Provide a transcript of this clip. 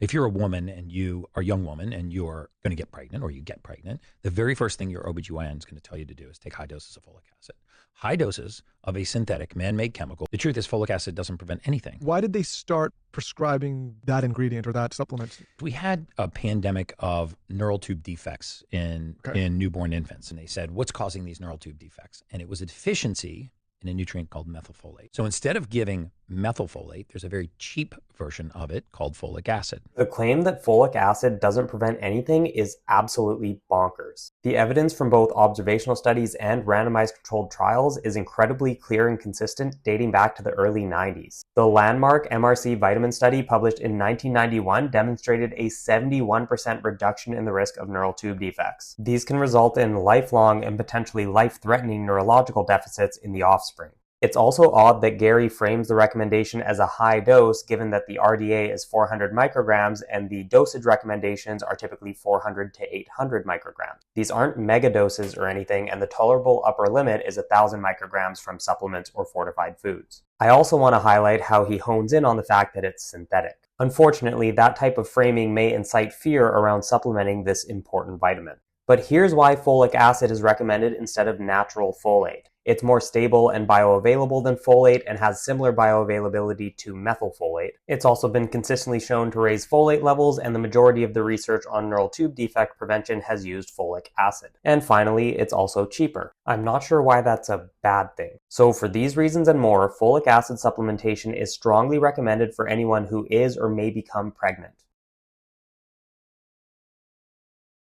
If you're a woman and you are a young woman and you're going to get pregnant or you get pregnant, the very first thing your OBGYN is going to tell you to do is take high doses of folic acid. High doses of a synthetic man-made chemical. The truth is folic acid doesn't prevent anything. Why did they start prescribing that ingredient or that supplement? We had a pandemic of neural tube defects in newborn infants, and they said, what's causing these neural tube defects? And it was a deficiency in a nutrient called methylfolate. So instead of giving methylfolate, there's a very cheap version of it called folic acid. The claim that folic acid doesn't prevent anything is absolutely bonkers. The evidence from both observational studies and randomized controlled trials is incredibly clear and consistent, dating back to the early 90s. The landmark MRC vitamin study published in 1991 demonstrated a 71% reduction in the risk of neural tube defects. These can result in lifelong and potentially life-threatening neurological deficits in the offspring. It's also odd that Gary frames the recommendation as a high dose, given that the RDA is 400 micrograms and the dosage recommendations are typically 400 to 800 micrograms. These aren't mega doses or anything, and the tolerable upper limit is 1,000 micrograms from supplements or fortified foods. I also want to highlight how he hones in on the fact that it's synthetic. Unfortunately, that type of framing may incite fear around supplementing this important vitamin. But here's why folic acid is recommended instead of natural folate. It's more stable and bioavailable than folate and has similar bioavailability to methylfolate. It's also been consistently shown to raise folate levels, and the majority of the research on neural tube defect prevention has used folic acid. And finally, it's also cheaper. I'm not sure why that's a bad thing. So for these reasons and more, folic acid supplementation is strongly recommended for anyone who is or may become pregnant.